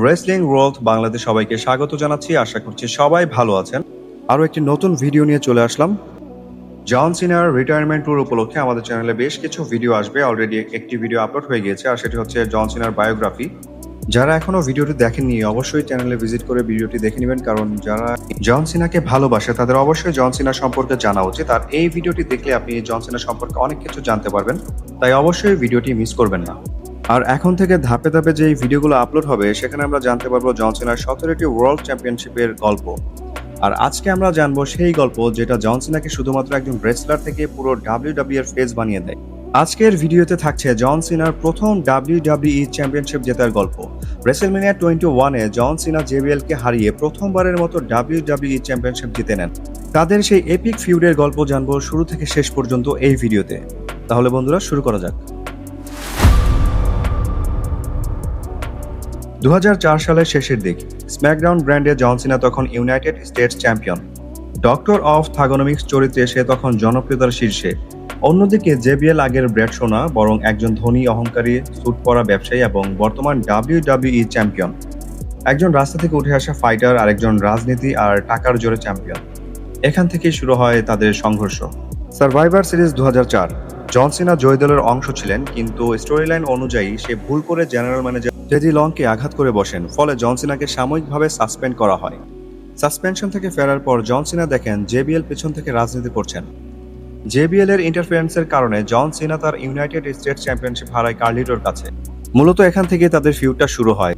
Wrestling world বাংলাতে সবাইকে স্বাগত জানাচ্ছি। আশা করছি সবাই ভালো আছেন। আরও একটি নতুন ভিডিও নিয়ে চলে আসলাম। জন সিনার রিটায়ারমেন্ট ট্যুর উপলক্ষে আমাদের চ্যানেলে বেশ কিছু ভিডিও আসবে। অলরেডি একটি ভিডিও আপলোড হয়ে গিয়েছে, আর সেটি হচ্ছে জন সিনার বায়োগ্রাফি। যারা এখনো ভিডিওটি দেখেননি অবশ্যই চ্যানেলে ভিজিট করে ভিডিওটি দেখে নেবেন, কারণ যারা জন সিনাকে ভালোবাসে তাদের অবশ্যই জন সিনা সম্পর্কে জানা উচিত। আর এই ভিডিওটি দেখলে আপনি জন সিনা সম্পর্কে অনেক কিছু জানতে পারবেন, তাই অবশ্যই ভিডিওটি মিস করবেন না। আর এখন থেকে ধাপে ধাপে যে ভিডিওগুলো আপলোড হবে সেখানে আমরা জানতে পারবো জন সিনার 17টি ওয়ার্ল্ড চ্যাম্পিয়নশিপের গল্প। আর আজকে আমরা জানবো সেই গল্প যেটা জন সিনাকে শুধুমাত্র একজন রেসলার থেকে পুরো ডাব্লিউডাব্লিউ এর ফেস বানিয়ে দেয়। আজকের ভিডিওতে থাকছে জন সিনার প্রথম ডাব্লিউডাব্লিউ চ্যাম্পিয়নশিপ জেতার গল্প। রেসেলমেনিয়া 21-এ জন সিনা জেবিএলকে হারিয়ে প্রথমবারের মতো ডাব্লিউডাব্লিউ চ্যাম্পিয়নশিপ জিতে নেন। তাদের সেই এপিক ফিউডের গল্প জানবো শুরু থেকে শেষ পর্যন্ত এই ভিডিওতে। তাহলে বন্ধুরা শুরু করা যাক। 2004 সালের শেষের দিক, স্ম্যাকডাউন ব্র্যান্ডে জন সিনা তখন United States champion. Doctor of thuganomics চরিত্রে সে তখন জনপ্রিয়তার শীর্ষে। অন্যদিকে জেবিএল আগের ব্র্যাড সোনা বরং একজন ধনী, অহংকারী, স্যুট পরা ব্যবসায়ী এবং বর্তমান ডাব্লিউডাব্লিউই চ্যাম্পিয়ন। একজন রাস্তা থেকে উঠে আসা ফাইটার আর একজন রাজনীতি আর টাকার জোরে চ্যাম্পিয়ন। এখান থেকেই শুরু হয় তাদের সংঘর্ষ। সার্ভাইভার সিরিজ 2004, জন সিনা জয় দলের অংশ ছিলেন, কিন্তু স্টোরি লাইন অনুযায়ী সে ভুল করে জেনারেল ম্যানেজার টেডি লংকে আঘাত করে বসেন, ফলে জন সিনাকে সাময়িকভাবে সাসপেন্ড করা হয়। সাসপেনশন থেকে ফেরার পর জন সিনা দেখেন জেবিএল পেছন থেকে রাজনীতি করছেন। জেবিএল এর ইন্টারফারেন্সের কারণে জন সিনা তার ইউনাইটেড স্টেটস চ্যাম্পিয়নশিপ হারায় কার্লিটোর কাছে। মূলত এখান থেকে তাদের ফিউডটা শুরু হয়।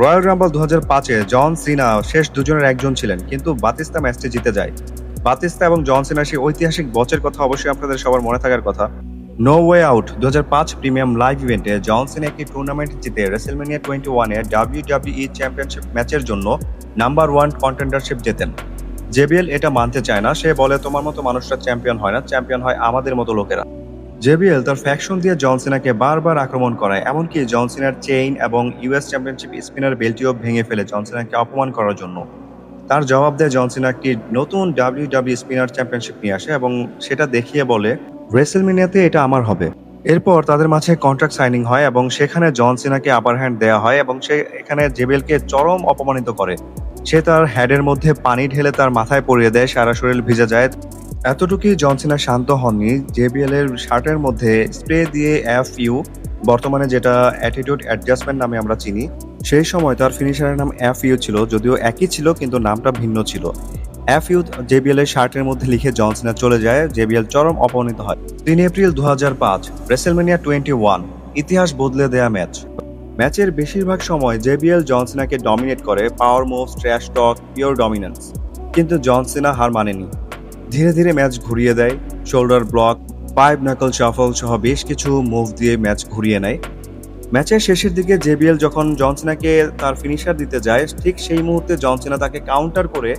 রয়্যাল রাম্বল 2005-এ জন সিনা শেষ দুজনের একজন ছিলেন, কিন্তু বাতিস্তা ম্যাচটি জিতে যায়। বাতিস্তা এবং জন সিনার সেই ঐতিহাসিক বচের কথা অবশ্যই আপনাদের সবার মনে থাকার কথা। No way out 2005 premium live ইভেন্টে জন সিনা একটি টুর্নামেন্ট জিতে রেসেলমেনিয়া 21-এ ডাব্লিউডাব্লিউই চ্যাম্পিয়নশিপ ম্যাচের জন্য নাম্বার 1 কন্টেন্ডারশিপ জেতেন। জেবিএল এটা মানতে চায় না, সে বলে তোমার মতো মানুষরা চ্যাম্পিয়ন হয় না, চ্যাম্পিয়ন হয় আমাদের মতো লোকেরা। জেবিএল তার ফ্যাকশন দিয়ে জন সিনাকে বারবার আক্রমণ করায়, এমনকি জন সিনার চেইন এবং ইউএস চ্যাম্পিয়নশিপ স্পিনার বেল্টিও ভেঙে ফেলে জন সিনাকে অপমান করার জন্য। তার জবাব দেয় জন সিনা একটি নতুন ডাব্লিউডাব্লিউ স্পিনার চ্যাম্পিয়নশিপ নিয়ে আসে এবং সেটা দেখিয়ে বলে রেসেলমেনিয়াতে এটা আমার হবে। এরপর তাদের মাঝে কন্ট্রাক্ট সাইনিং হয় এবং সেখানে জন সিনাকে আপার হ্যান্ড দেওয়া হয় এবং সে এখানে জেবিএলকে চরম অপমানিত করে। সে তার হেডের মধ্যে পানি ঢেলে তার মাথায় পরিয়ে দেয়, সারা শরীর ভিজে যায়। এতটুকুই জন সিনা শান্ত হননি, জেবিএল এর শার্টের মধ্যে স্প্রে দিয়ে FU, বর্তমানে যেটা অ্যাটিটিউড অ্যাডজাস্টমেন্ট নামে আমরা চিনি, সেই সময় তার ফিনিশারের নাম FU ছিল, যদিও একই ছিল কিন্তু নামটা ভিন্ন ছিল। FU জেবিএল এর শার্টের মধ্যে লিখে জন সিনা চলে যায়। জেবিএল চরম অপমানিত হয়। 3 এপ্রিল 2005, রেসেলমেনিয়া 21, ইতিহাস বদলে দেয়া ম্যাচ। ম্যাচের বেশিরভাগ সময় জেবিএল জন সিনাকে ডমিনেট করে, পাওয়ার মুভস, ট্র্যাশ টক, পিওর ডমিনেন্স। কিন্তু জন সিনা হার মানেনি। ধীরে ধীরে ম্যাচ ঘুরিয়ে দেয়। শোল্ডার ব্লক, 5 নাকল শাফল সহ বেশ কিছু মুভ দিয়ে ম্যাচ ঘুরিয়ে নেয়। ম্যাচের শেষের দিকে জেবিএল যখন জন সিনাকে তার ফিনিশার দিতে যায়, ঠিক সেই মুহূর্তে জন সিনা তাকে কাউন্টার করে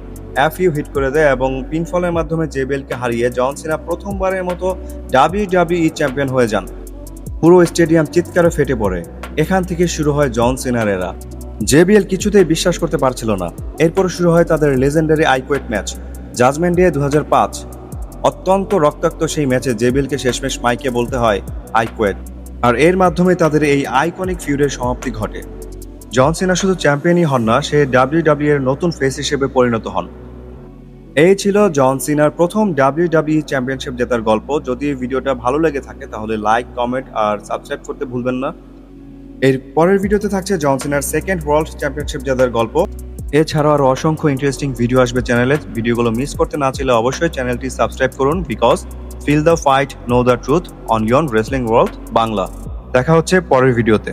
FU হিট করে দেয় এবং পিনফলের মাধ্যমে জেবিএলকে হারিয়ে জন সিনা প্রথমবারের মতো ডাব্লিউডাব্লিউই চ্যাম্পিয়ন হয়ে যান। পুরো স্টেডিয়াম চিৎকারে ফেটে পড়ে। এখান থেকে শুরু হয় জন সিনার এরা। জেবিএল কিছুতেই বিশ্বাস করতে পারছিল না। এরপর শুরু হয় তাদের লেজেন্ডারি আইকোয়েট ম্যাচ, জাজমেন্ট ডে 2005। অত্যন্ত রক্তাক্ত সেই ম্যাচে জেবিএলকে শেষমেশ মাইকে বলতে হয় আইকোয়েট, আর এর মাধ্যমে তাদের এই আইকনিক ফিউডের সমাপ্তি ঘটে। জন সিনা শুধু চ্যাম্পিয়নই হন না, সে ডাব্লিউডাব্লিউ এর নতুন ফেস হিসেবে পরিণত হন। এই ছিল জন সিনার প্রথম ডাব্লিউডাব্লিউ চ্যাম্পিয়নশিপ জেতার গল্প। যদি এই ভিডিওটা ভালো লেগে থাকে তাহলে লাইক, কমেন্ট আর সাবস্ক্রাইব করতে ভুলবেন না। এর পরের ভিডিওতে থাকছে জন সিনার সেকেন্ড ওয়ার্ল্ড চ্যাম্পিয়নশিপ জেতার গল্প। এছাড়াও আরো অসংখ্য ইন্টারেস্টিং ভিডিও আসবে চ্যানেলে। ভিডিওগুলো মিস করতে না চাইলে অবশ্যই চ্যানেলটি সাবস্ক্রাইব করুন, because feel the fight, know the truth on ইয়ন রেসলিং ওয়ার্ল্ড বাংলা। দেখা হচ্ছে পরের ভিডিওতে।